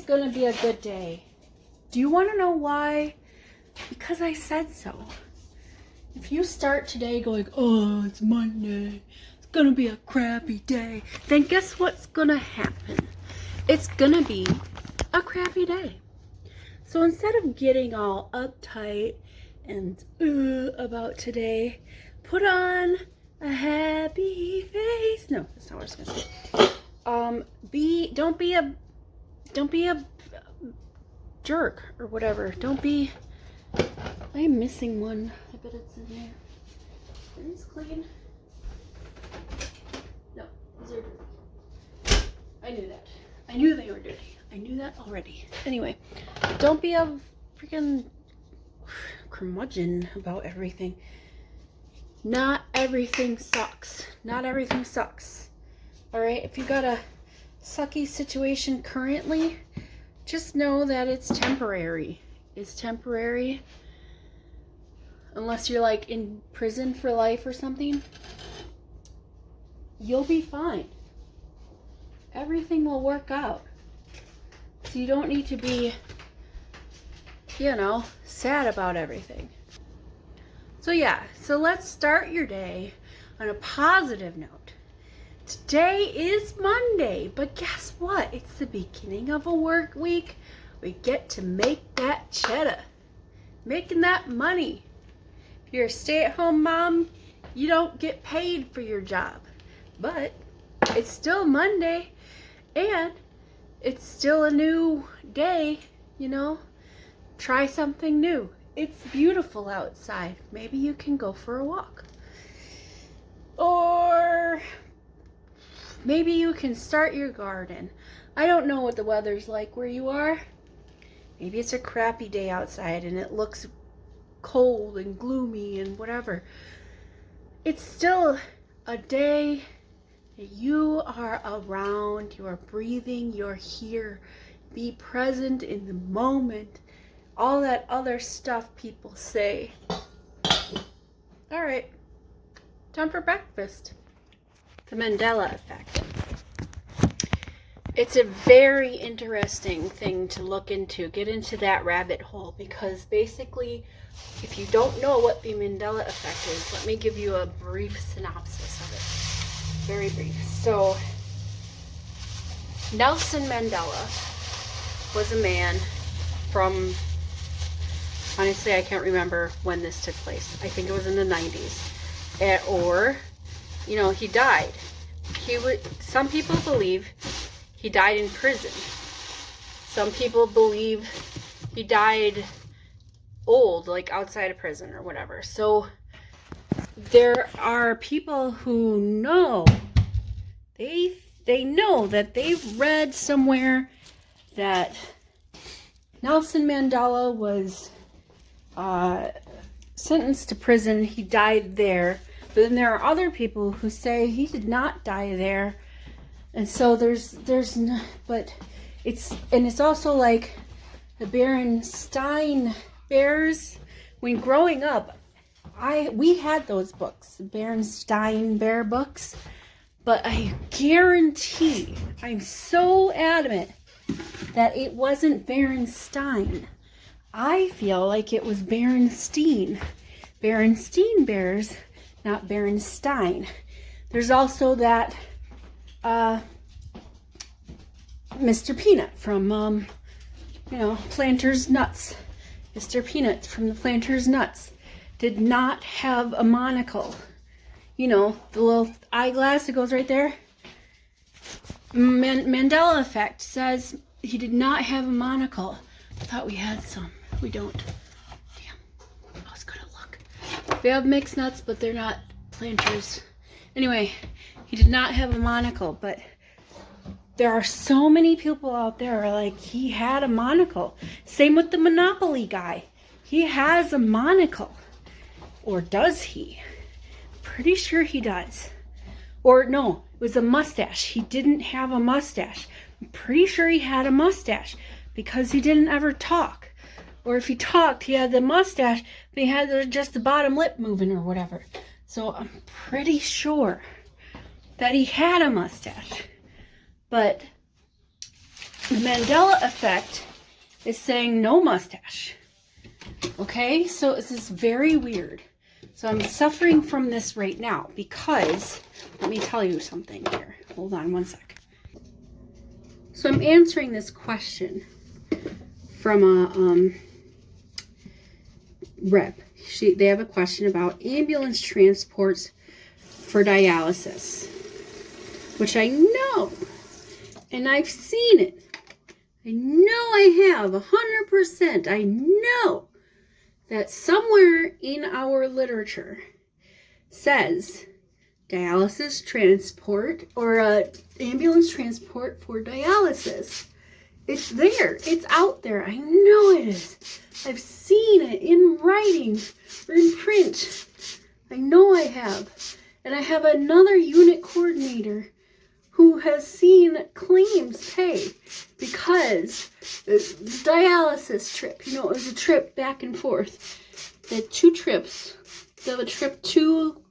gonna be a good day. Do you want to know why? Because I said so. If you start today going, oh, it's Monday, it's gonna be a crappy day, then guess what's gonna happen? It's gonna be a crappy day. So instead of getting all uptight and about today, put on a happy face. No, that's not what I was gonna say. Don't be a jerk or whatever. Don't be. I'm missing one. I bet it's in there. Are these clean? No, these are dirty. I knew that. I knew they were dirty. I knew that already. Anyway, don't be a freaking curmudgeon about everything. Not everything sucks. Not everything sucks. Alright? If you got a sucky situation currently, just know that it's temporary. It's temporary. Unless you're like in prison for life or something, you'll be fine. Everything will work out. So you don't need to be, sad about everything. So yeah, so let's start your day on a positive note. Today is Monday, but guess what? It's the beginning of a work week. We get to make that cheddar, making that money. If you're a stay-at-home mom, you don't get paid for your job, but it's still Monday, and it's still a new day, Try something new. It's beautiful outside. Maybe you can go for a walk. Or maybe you can start your garden. I don't know what the weather's like where you are. Maybe it's a crappy day outside and it looks cold and gloomy and whatever. It's still a day that you are around, you are breathing, you're here. Be present in the moment. All that other stuff people say. All right, time for breakfast. The Mandela effect. It's a very interesting thing to look into, get into that rabbit hole, because basically, if you don't know what the Mandela effect is, let me give you a brief synopsis of it. Very brief. So, Nelson Mandela was a man from, honestly, I can't remember when this took place. I think it was in the 90s. He died. Some people believe he died in prison. Some people believe he died old, like outside of prison or whatever. So there are people who know, they know that they've read somewhere that Nelson Mandela was sentenced to prison. He died there. But then there are other people who say he did not die there. And so there's no, but it's also like the Berenstain Bears. When growing up, we had those books, the Berenstain Bear books, but I guarantee, I'm so adamant that it wasn't Berenstain. I feel like it was Berenstein. Berenstain Bears, not Berenstain. There's also that Mr. Peanut from, Planters Nuts. Mr. Peanut from the Planters Nuts did not have a monocle. The little eyeglass that goes right there. Mandela effect says he did not have a monocle. I thought we had some. We don't. Damn. I was gonna look. We have mixed nuts, but they're not Planters. Anyway, he did not have a monocle, but there are so many people out there like he had a monocle. Same with the Monopoly guy. He has a monocle. Or does he? Pretty sure he does. Or no, it was a mustache. He didn't have a mustache. I'm pretty sure he had a mustache because he didn't ever talk. Or if he talked, he had the mustache, but he had just the bottom lip moving or whatever. So I'm pretty sure that he had a mustache. But The Mandela effect is saying no mustache. Okay, so this is very weird. So I'm suffering from this right now because, let me tell you something here. Hold on one sec. So I'm answering this question from a rep. They have a question about ambulance transports for dialysis, which I know, and I've seen it. I know I have 100%. I know that somewhere in our literature says dialysis transport or ambulance transport for dialysis. It's there. It's out there. I know it is. I've seen it in writing or in print. I know I have. And I have another unit coordinator who has seen claims pay because the dialysis trip, you know, it was a trip back and forth. They had 2 trips. They have a trip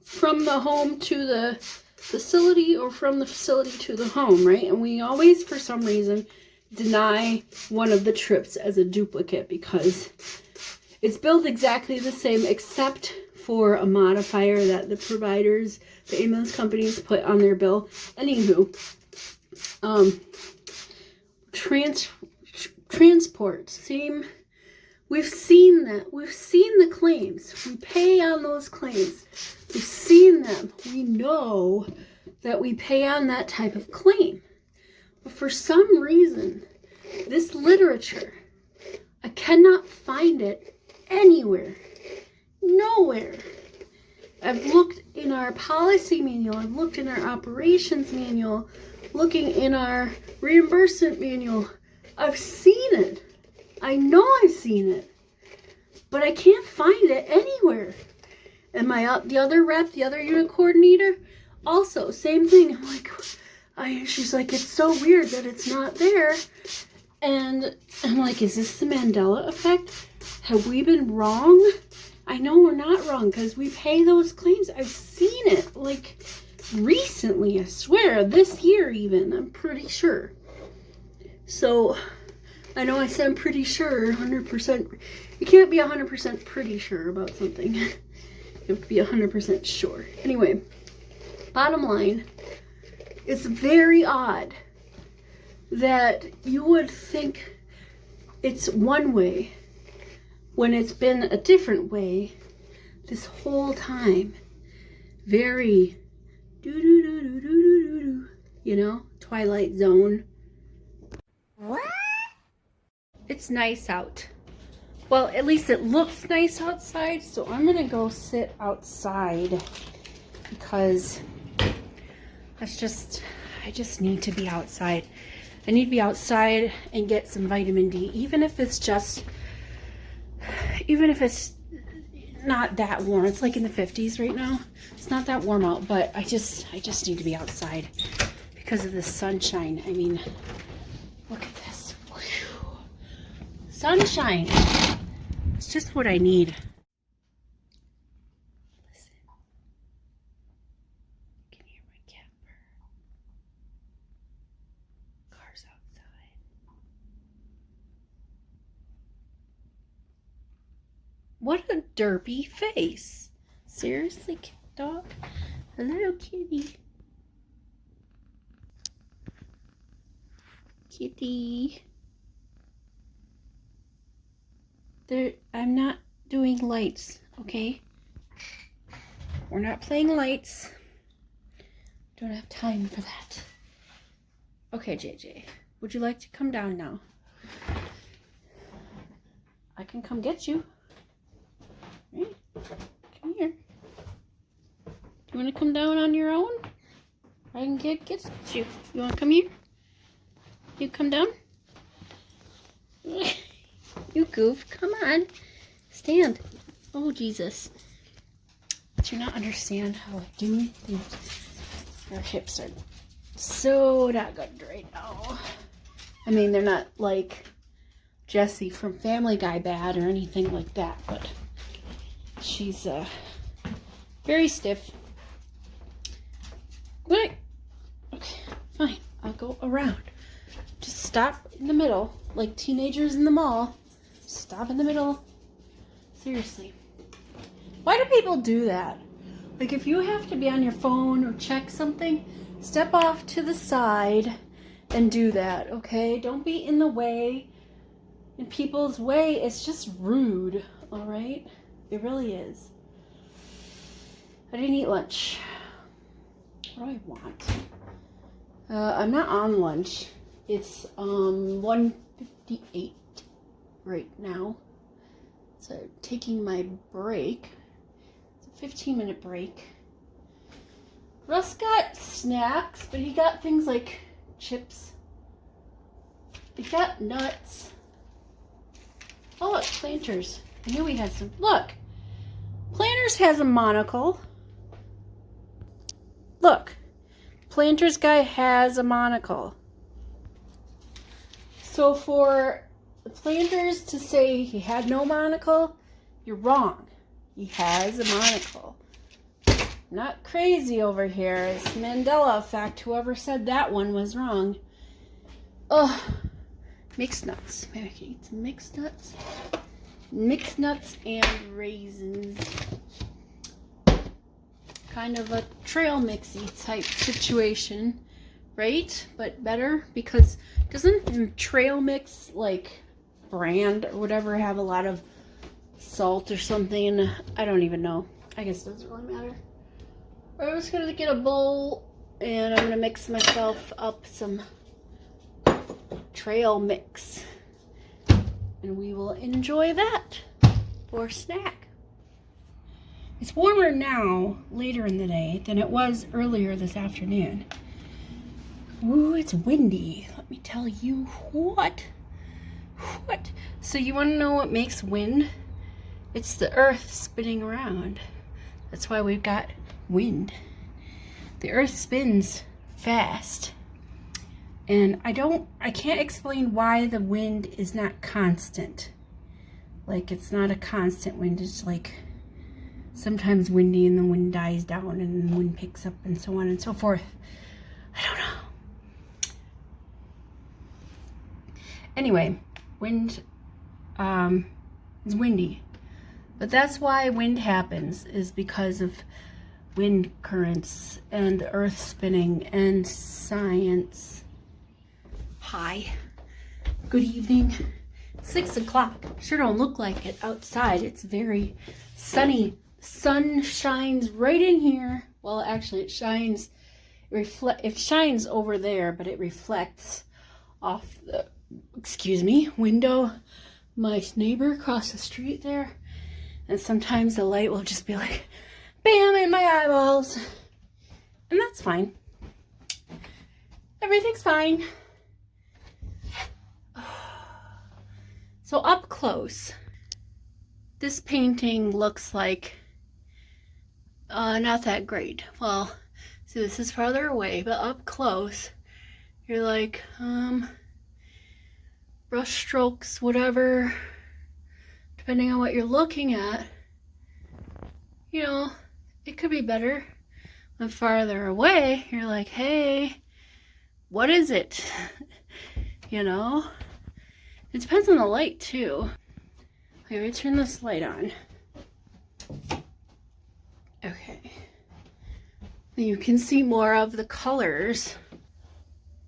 from the home to the facility or from the facility to the home, right? And we always, for some reason, deny one of the trips as a duplicate because it's billed exactly the same except for a modifier that the providers, the ambulance companies put on their bill. Anywho, transport, same. We've seen that. We've seen the claims. We pay on those claims. We've seen them. We know that we pay on that type of claim. But for some reason, this literature, I cannot find it anywhere. Nowhere. I've looked in our policy manual. I've looked in our operations manual. Looking in our reimbursement manual. I've seen it. I know I've seen it. But I can't find it anywhere. And the other rep, the other unit coordinator, also, same thing. I'm like, she's like, it's so weird that it's not there. And I'm like, is this the Mandela effect? Have we been wrong? I know we're not wrong because we pay those claims. I've seen it like recently, I swear, this year even, I'm pretty sure. So, I know I said I'm pretty sure, 100%. You can't be 100% pretty sure about something. You have to be 100% sure. Anyway, bottom line, it's very odd that you would think it's one way when it's been a different way this whole time. Very do-do-do-do-do-do-do, you know, Twilight Zone. What? It's nice out. Well, at least it looks nice outside, so I'm gonna go sit outside because I just need to be outside. I need to be outside and get some vitamin D, even if it's not that warm. It's like in the 50s right now. It's not that warm out, but I just need to be outside because of the sunshine. I mean, look at this. Whew. Sunshine. It's just what I need. Listen. You can hear my cat purr. Cars outside. What a derpy face. Seriously, cat dog? A little kitty. Kitty. I'm not doing lights, okay? We're not playing lights. Don't have time for that. Okay, JJ. Would you like to come down now? I can come get you. Right? Come here. Do you want to come down on your own? I can get you. You want to come here? You come down? You goof. Come on. Stand. Oh, Jesus. Do you not understand how I do things? Our hips are so not good right now. I mean, they're not like Jessie from Family Guy bad or anything like that, but she's very stiff. Wait. Okay, fine. I'll go around. Just stop in the middle, like teenagers in the mall. Stop in the middle. Seriously. Why do people do that? Like if you have to be on your phone or check something, step off to the side and do that, okay? Don't be in the way. In people's way, it's just rude, all right? It really is. I didn't eat lunch. What do I want? I'm not on lunch. It's 1:58 right now. So taking my break. It's a 15-minute break. Russ got snacks, but he got things like chips. He got nuts. Oh look, Planters. I knew we had some. Look, Planters has a monocle. Look, Planters guy has a monocle. So for the Planters to say he had no monocle, you're wrong. He has a monocle. Not crazy over here. It's Mandela effect. Whoever said that one was wrong. Ugh. Mixed nuts. Maybe I can eat some mixed nuts. Mixed nuts and raisins. Kind of a trail mixy type situation, right? But better because doesn't trail mix like brand or whatever have a lot of salt or something? I don't even know. I guess it doesn't really matter. I'm just gonna get a bowl and I'm gonna mix myself up some trail mix and we will enjoy that for snack. It's warmer now later in the day than it was earlier this afternoon. Ooh, it's windy. Let me tell you what. So you want to know what makes wind? It's the earth spinning around. That's why we've got wind. The earth spins fast. And I can't explain why the wind is not constant. Like it's not a constant wind. It's like sometimes windy and the wind dies down and the wind picks up and so on and so forth. I don't know. Anyway, wind is windy. But that's why wind happens, is because of wind currents and the earth spinning and science. Hi. Good evening. 6 o'clock. Sure don't look like it outside. It's very sunny. Sun shines right in here. Well, actually it shines over there, but it reflects off the window. My neighbor across the street there. And sometimes the light will just be like, bam, in my eyeballs. And that's fine. Everything's fine. So up close, this painting looks like not that great. Well, see, this is farther away, but up close, you're like, brush strokes, whatever, depending on what you're looking at, you know, it could be better. When farther away, you're like, hey, what is it? You know? It depends on the light, too. Okay, let me turn this light on. Okay. You can see more of the colors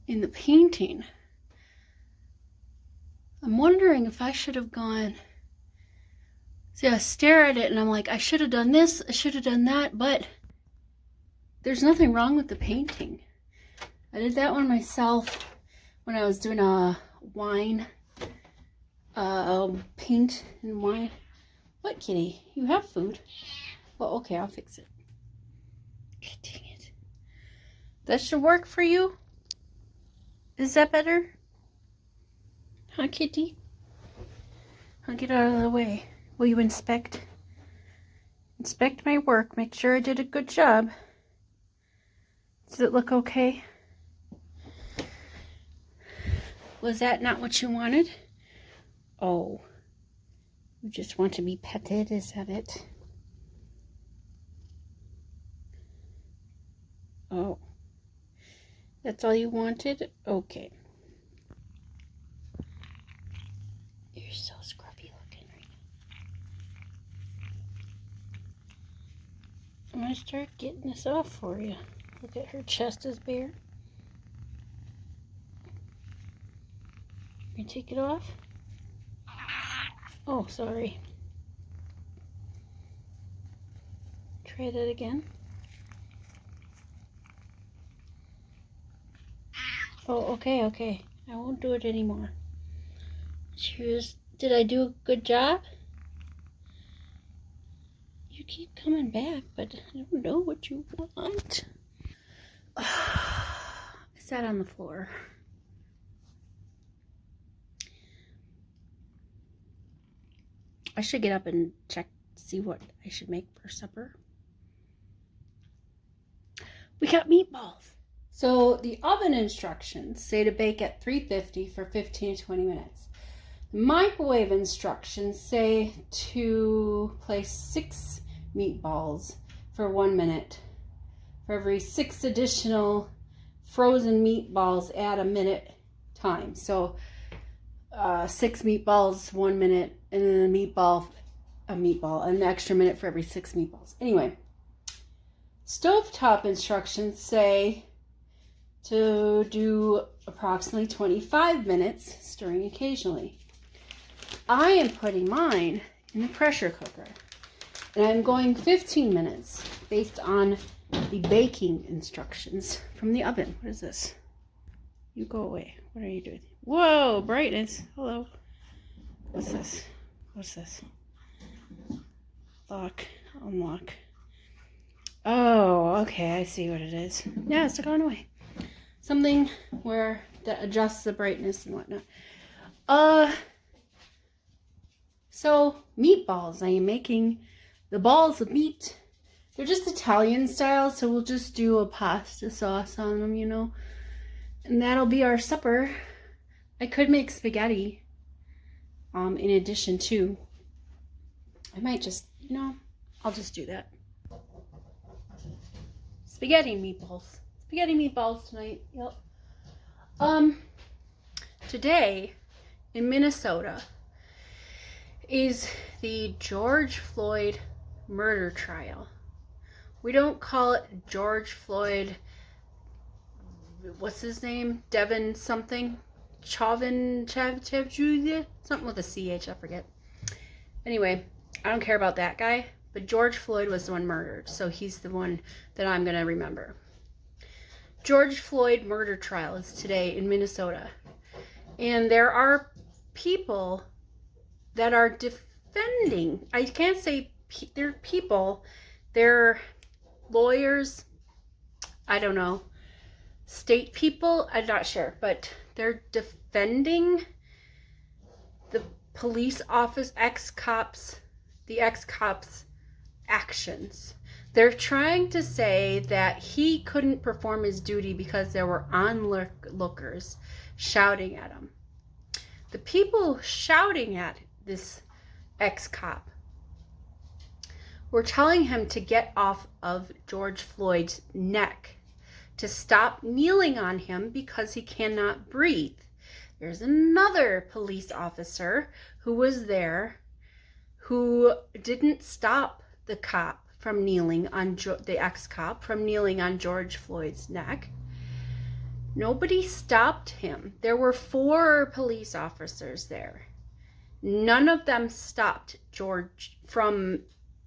in the painting. I'm wondering if I should have gone... See, I stare at it and I'm like, I should have done this, I should have done that, but there's nothing wrong with the painting. I did that one myself when I was doing a wine, paint and wine. What, kitty? You have food? Well, okay, I'll fix it. God dang it. That should work for you? Is that better? Huh, kitty? I'll get out of the way. Will you inspect my work? Make sure I did a good job. Does it look okay? Was that not what you wanted? Oh. You just want to be petted, is that it? Oh. That's all you wanted? Okay. so scruffy looking right now. I'm going to start getting this off for you. Look at her chest is bare. You take it off? Oh, sorry. Try that again. Oh, okay. I won't do it anymore. Cheers. Did I do a good job? You keep coming back, but I don't know what you want. I sat on the floor. I should get up and check to see what I should make for supper. We got meatballs. So the oven instructions say to bake at 350 for 15 to 20 minutes. The microwave instructions say to place 6 meatballs for 1 minute. For every 6 additional frozen meatballs, add a minute time. So 6 meatballs, 1 minute, and then a meatball, an extra minute for every 6 meatballs. Anyway, stovetop instructions say to do approximately 25 minutes, stirring occasionally. I am putting mine in the pressure cooker, and I'm going 15 minutes based on the baking instructions from the oven. What is this? You go away. What are you doing? Whoa, brightness. Hello. What's this? What's this? Lock. Unlock. Oh, okay. I see what it is. Yeah, it's gone away. Something where that adjusts the brightness and whatnot. So meatballs. I am making the balls of meat. They're just Italian style, so we'll just do a pasta sauce on them, you know. And that'll be our supper. I could make spaghetti in addition to. I might just, you know, I'll just do that. Spaghetti meatballs tonight. Yep. Today in Minnesota is the George Floyd murder trial. We don't call it George Floyd, what's his name? Devin something? Chauvin, something with a CH, I forget. Anyway, I don't care about that guy, but George Floyd was the one murdered, so he's the one that I'm going to remember. George Floyd murder trial is today in Minnesota, and there are people that are defending, I can't say they're people, they're lawyers, I don't know, state people, I'm not sure, but they're defending the police office, the ex-cops' actions. They're trying to say that he couldn't perform his duty because there were onlookers shouting at him. The people shouting at this ex-cop were telling him to get off of George Floyd's neck, to stop kneeling on him because he cannot breathe. There's another police officer who was there who didn't stop the cop from kneeling on the ex-cop from kneeling on George Floyd's neck. Nobody stopped him. There were 4 police officers there. None of them stopped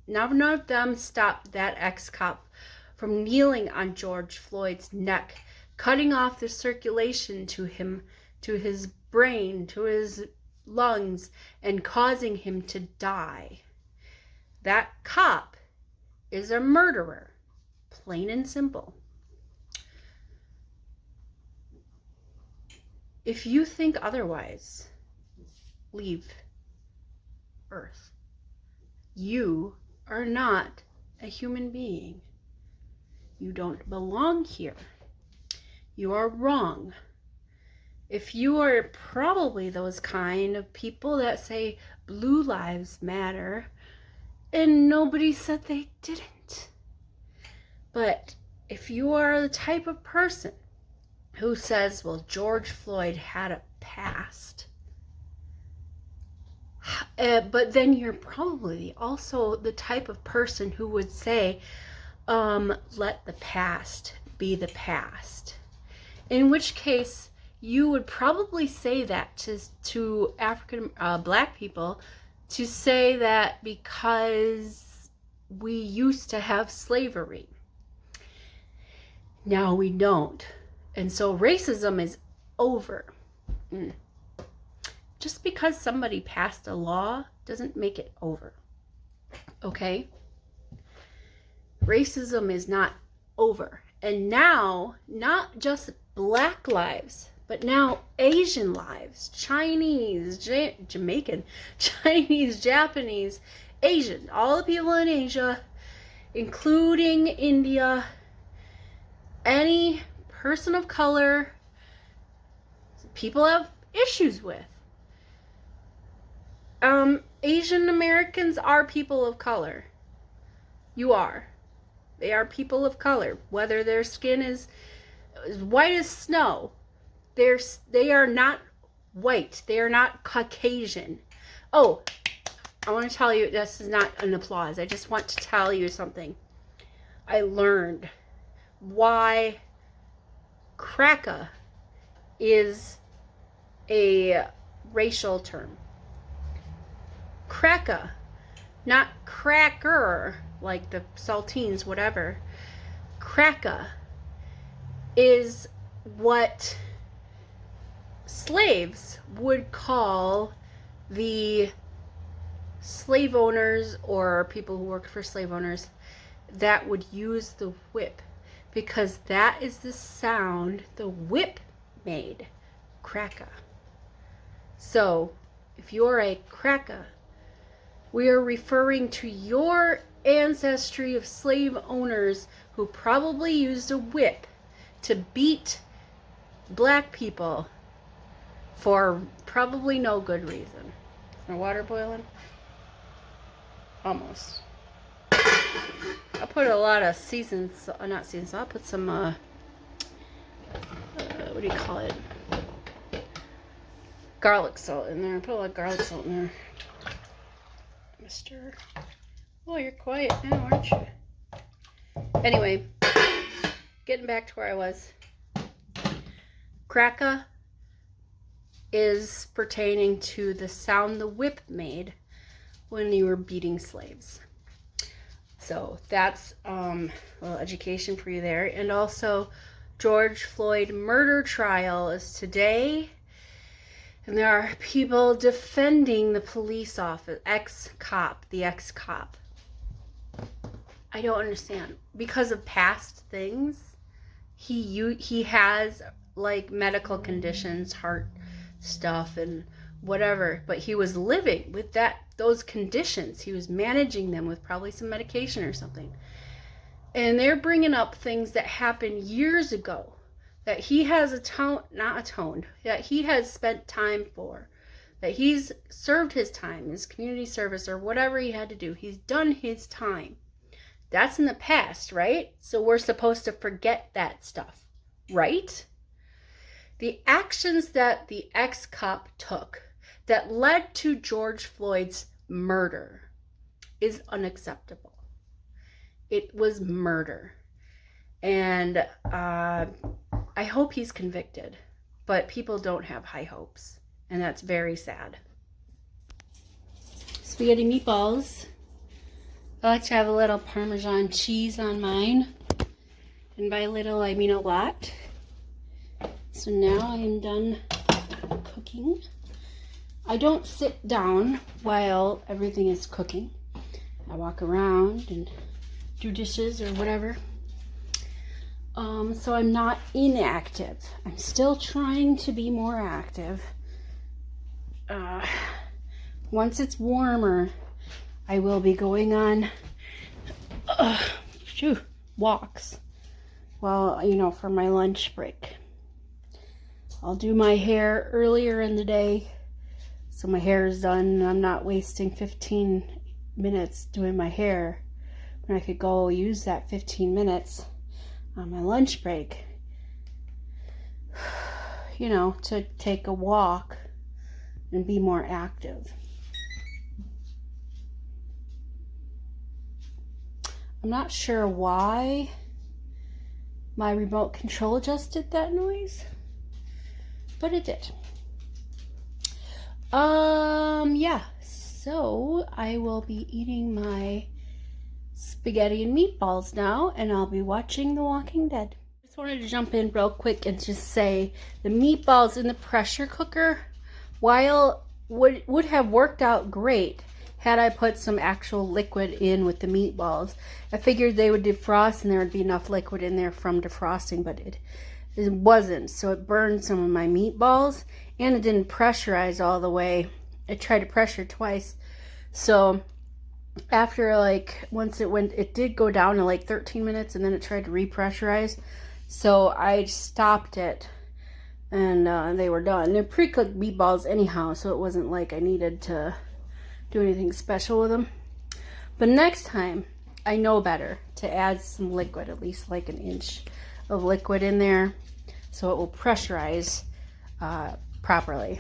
none of them stopped that ex-cop from kneeling on George Floyd's neck, cutting off the circulation to him, to his brain, to his lungs, and causing him to die. That cop is a murderer, plain and simple. If you think otherwise, leave Earth. You are not a human being. You don't belong here. You are wrong. If you are probably those kind of people that say blue lives matter, and nobody said they didn't. But if you are the type of person who says, well, George Floyd had a past, But then you're probably also the type of person who would say, let the past be the past. In which case, you would probably say that to African black people, to say that because we used to have slavery. Now we don't. And so racism is over. Just because somebody passed a law doesn't make it over. Okay? Racism is not over. And now, not just black lives, but now Asian lives, Chinese, Jamaican, Chinese, Japanese, Asian, all the people in Asia, including India, any person of color, people have issues with. Asian Americans are people of color. You are. They are people of color. Whether their skin is white as snow, they are not white. They are not Caucasian. Oh, I want to tell you, this is not an applause. I just want to tell you something. I learned why cracker is a racial term. Cracker, not cracker, like the saltines, whatever. Cracker is what slaves would call the slave owners or people who worked for slave owners that would use the whip, because that is the sound the whip made. Cracker. So if you're a cracker, we are referring to your ancestry of slave owners who probably used a whip to beat black people for probably no good reason. Is my water boiling? Almost. I'll put a lot of not seasons, I'll put some, what do you call it? Garlic salt in there. Put a lot of garlic salt in there. Mister. Oh, you're quiet now, aren't you? Anyway, getting back to where I was. Cracker is pertaining to the sound the whip made when you were beating slaves. So that's a little education for you there. And also, George Floyd murder trial is today. And there are people defending the police officer, the ex-cop. I don't understand. Because of past things, he has like medical conditions, heart stuff and whatever, but he was living with those conditions. He was managing them with probably some medication or something. And they're bringing up things that happened years ago that he has that he has spent time for, that he's served his time, his community service or whatever he had to do. He's done his time. That's in the past, right? So we're supposed to forget that stuff, right? The actions that the ex-cop took that led to George Floyd's murder is unacceptable. It was murder. And I hope he's convicted, but people don't have high hopes, and that's very sad. Spaghetti meatballs. I like to have a little Parmesan cheese on mine, and by little I mean a lot. So now I am done cooking. I don't sit down while everything is cooking. I walk around and do dishes or whatever. So I'm not inactive. I'm still trying to be more active. Once it's warmer, I will be going on walks while, for my lunch break. I'll do my hair earlier in the day so my hair is done and I'm not wasting 15 minutes doing my hair when I could go use that 15 minutes on my lunch break, to take a walk and be more active. I'm not sure why my remote control just did that noise, but it did. Yeah, so I will be eating my spaghetti and meatballs now, and I'll be watching The Walking Dead. Just wanted to jump in real quick and just say the meatballs in the pressure cooker, while would have worked out great had I put some actual liquid in with the meatballs. I figured they would defrost and there would be enough liquid in there from defrosting, but it wasn't, so it burned some of my meatballs, and it didn't pressurize all the way. I tried to pressure twice, so after once it did go down to 13 minutes, and then it tried to repressurize, so I stopped it, and they were done. They're pre-cooked meatballs anyhow, so it wasn't like I needed to do anything special with them. But next time I know better to add some liquid, at least like an inch of liquid in there, so it will pressurize properly.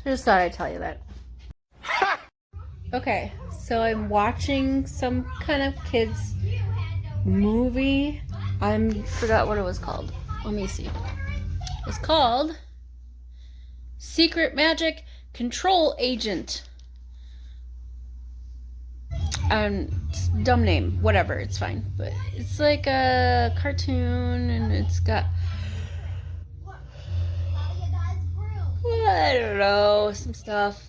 I just thought I'd tell you that. Okay, so I'm watching some kind of kids movie. I forgot what it was called. Let me see. It's called Secret Magic Control Agent. Dumb name, whatever, it's fine. But it's like a cartoon, and it's got, I don't know, some stuff.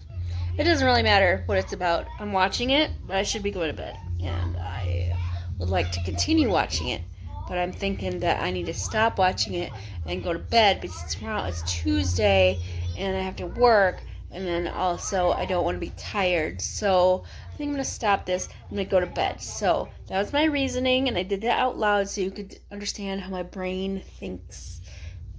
It doesn't really matter what it's about. I'm watching it, but I should be going to bed. And I would like to continue watching it, but I'm thinking that I need to stop watching it and go to bed, because tomorrow is Tuesday and I have to work, and then also I don't want to be tired. So I think I'm going to stop this. I'm going to go to bed. So that was my reasoning, and I did that out loud so you could understand how my brain thinks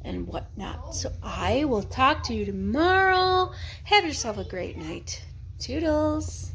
and whatnot. So I will talk to you tomorrow. Have yourself a great night. Toodles.